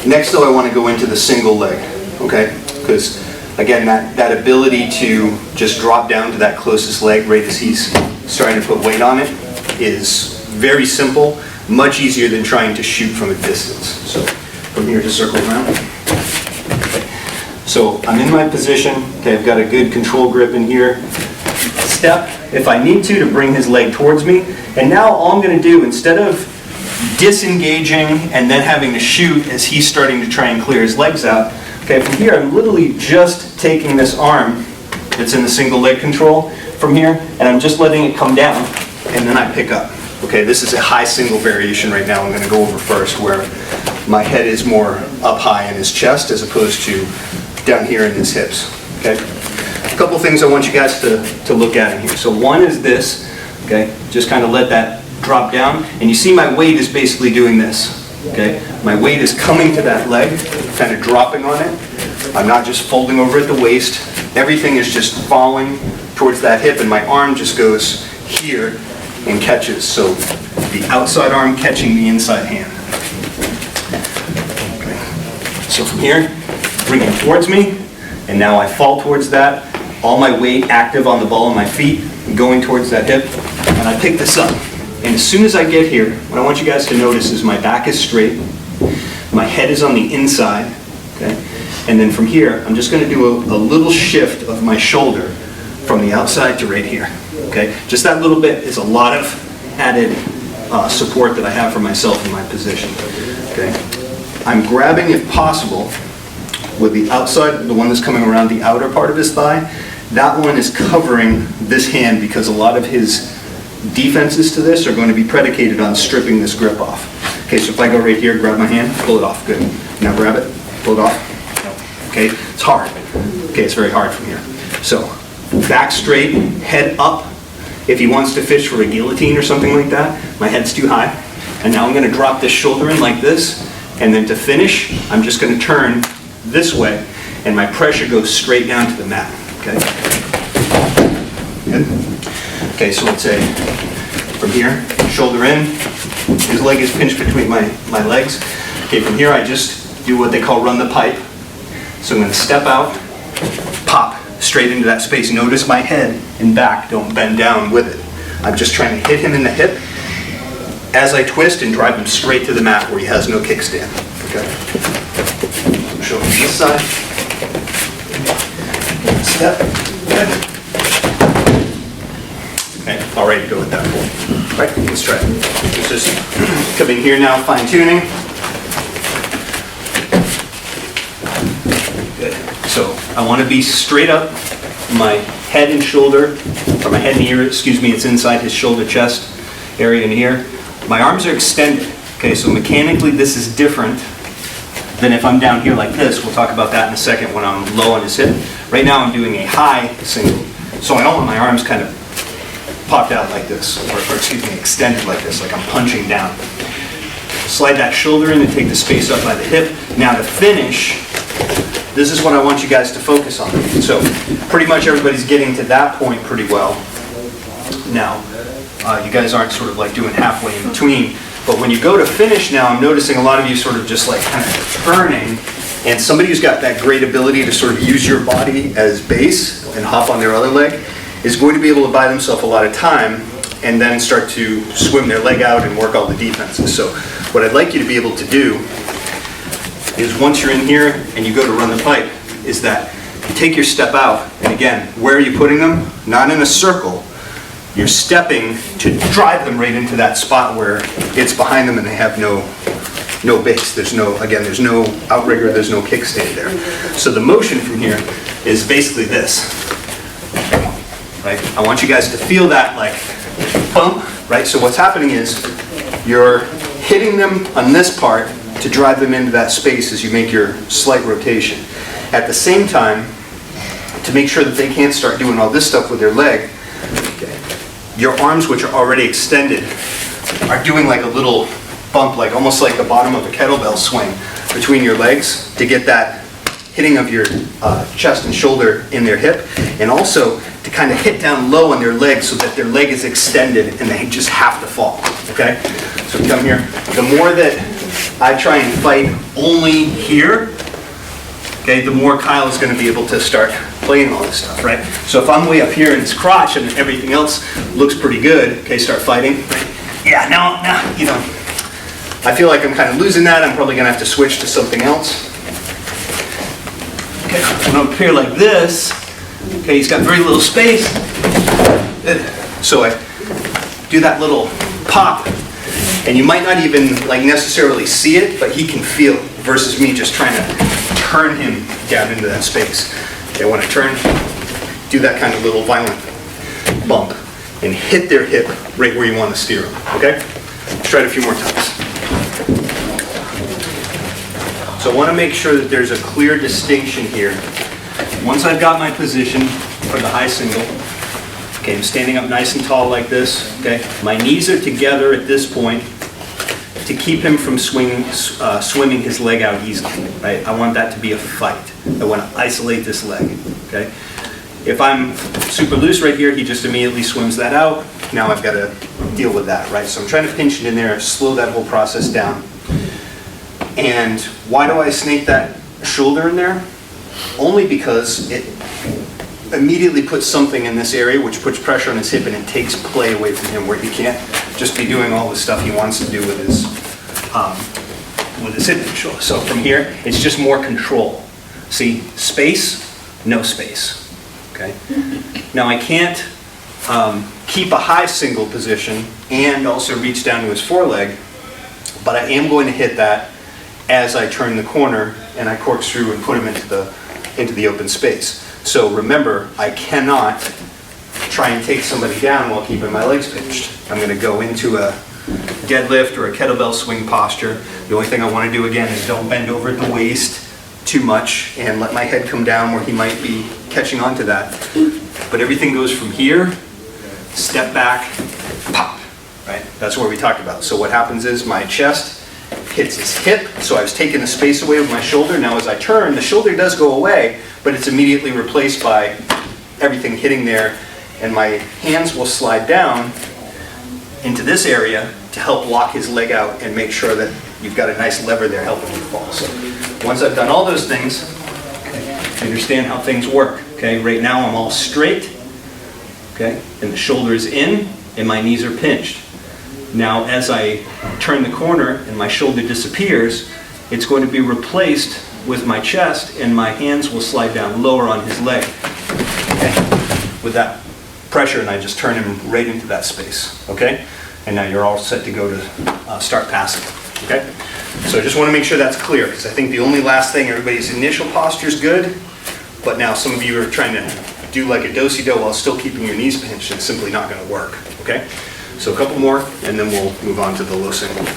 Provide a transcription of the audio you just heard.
Next though, I want to go into the single leg, okay? Because again, that ability to just drop down to that closest leg right as he's starting to put weight on it is very simple, much easier than trying to shoot from a distance. So from here, just circle around. Okay. So I'm in my position, okay, I've got a good control grip in here. Step, if I need to bring his leg towards me. And now all I'm going to do, instead of disengaging and then having to shoot as he's starting to try and clear his legs out, okay, from here I'm literally just taking this arm that's in the single leg control from here, and I'm just letting it come down, and then I pick up. Okay, this is a high single variation right now I'm going to go over first, where my head is more up high in his chest as opposed to down here in his hips. Okay, a couple things I want you guys to look at in here. So one is this, okay, just kind of let that drop down, and you see my weight is basically doing this. Okay, my weight is coming to that leg, kind of dropping on it. I'm not just folding over at the waist. Everything is just falling towards that hip, and my arm just goes here and catches. So the outside arm catching the inside hand. Okay. So from here, bring it towards me, and now I fall towards that. All my weight active on the ball of my feet, going towards that hip, and I pick this up. And as soon as I get here, what I want you guys to notice is my back is straight, my head is on the inside, okay? And then from here, I'm just going to do a little shift of my shoulder from the outside to right here, okay? Just that little bit is a lot of added support that I have for myself in my position, okay? I'm grabbing, if possible, with the outside, the one that's coming around the outer part of his thigh. That one is covering this hand because a lot of his defenses to this are going to be predicated on stripping this grip off. Okay, so if I go right here, grab my hand, pull it off, good. Now grab it, pull it off. No. Okay, it's hard. Okay, it's very hard from here. So, back straight, head up. If he wants to fish for a guillotine or something like that, my head's too high. And now I'm going to drop this shoulder in like this, and then to finish, I'm just going to turn this way, and my pressure goes straight down to the mat. Okay? Good. Okay, so let's say from here, shoulder in, his leg is pinched between my legs. Okay, from here I just do what they call run the pipe. So I'm going to step out, pop straight into that space. Notice my head and back don't bend down with it. I'm just trying to hit him in the hip as I twist and drive him straight to the mat where he has no kickstand. Okay. Show him this side. Step. Good. Okay, all ready to go with that pull. All right, let's try it. Let's just come in here now, fine tuning. Good. So I want to be straight up. My head and shoulder, or my head and ear, excuse me, it's inside his shoulder chest area in here. My arms are extended. Okay, so mechanically this is different than if I'm down here like this. We'll talk about that in a second when I'm low on his hip. Right now I'm doing a high single. So I don't want my arms kind of popped out like this, or excuse me, extended like this, like I'm punching down. Slide that shoulder in and take the space up by the hip. Now to finish, this is what I want you guys to focus on. So pretty much everybody's getting to that point pretty well. Now, you guys aren't sort of like doing halfway in between, but when you go to finish now, I'm noticing a lot of you sort of just like kind of turning, and somebody who's got that great ability to sort of use your body as base and hop on their other leg is going to be able to buy themselves a lot of time and then start to swim their leg out and work all the defenses. So what I'd like you to be able to do is once you're in here and you go to run the pipe, is that you take your step out, and again, where are you putting them? Not in a circle. You're stepping to drive them right into that spot where it's behind them and they have no base. There's no outrigger, there's no kickstand there. So the motion from here is basically this. Right? I want you guys to feel that like bump, right? So what's happening is you're hitting them on this part to drive them into that space as you make your slight rotation. At the same time, to make sure that they can't start doing all this stuff with their leg, okay, your arms, which are already extended, are doing like a little bump, like almost like the bottom of a kettlebell swing between your legs to get that hitting of your chest and shoulder in their hip, and also to kind of hit down low on their leg so that their leg is extended and they just have to fall, okay? So come here. The more that I try and fight only here, okay, the more Kyle is going to be able to start playing all this stuff, right? So if I'm way up here in his crotch and everything else looks pretty good, okay, start fighting. Yeah, no, you know, I feel like I'm kind of losing that. I'm probably going to have to switch to something else. Okay, when I'm up here like this, okay, he's got very little space. So I do that little pop, and you might not even like necessarily see it, but he can feel it, versus me just trying to turn him down into that space. Okay, when I turn, do that kind of little violent bump and hit their hip right where you want to steer them, okay? Let's try it a few more times. So I want to make sure that there's a clear distinction here. Once I've got my position for the high single, okay, I'm standing up nice and tall like this, okay? My knees are together at this point to keep him from swimming his leg out easily, right? I want that to be a fight. I want to isolate this leg, okay? If I'm super loose right here, he just immediately swims that out. Now I've got to deal with that, right? So I'm trying to pinch it in there, slow that whole process down. And why do I snake that shoulder in there? Only because it immediately puts something in this area which puts pressure on his hip, and it takes play away from him, where he can't just be doing all the stuff he wants to do with his hip and shoulder. So from here, it's just more control. See, space, no space. Okay. Now I can't keep a high single position and also reach down to his foreleg, but I am going to hit that as I turn the corner and I corkscrew and put him into the open space. So remember, I cannot try and take somebody down while keeping my legs pinched. I'm going to go into a deadlift or a kettlebell swing posture. The only thing I want to do again is don't bend over at the waist too much and let my head come down where he might be catching onto that. But everything goes from here, step back, pop, right? That's what we talked about. So what happens is my chest hits his hip, so I was taking the space away with my shoulder. Now as I turn, the shoulder does go away, but it's immediately replaced by everything hitting there, and my hands will slide down into this area to help lock his leg out and make sure that you've got a nice lever there helping you fall. So once I've done all those things, okay, understand how things work. Okay, right now I'm all straight, okay, and the shoulder is in and my knees are pinched. Now as I turn the corner and my shoulder disappears, it's going to be replaced with my chest, and my hands will slide down lower on his leg. Okay, with that pressure, and I just turn him right into that space. Okay, and now you're all set to go to start passing. Okay, so I just want to make sure that's clear, because I think the only last thing, everybody's initial posture is good, but now some of you are trying to do like a do-si-do while still keeping your knees pinched. It's simply not going to work. Okay, so a couple more, and then we'll move on to the low single.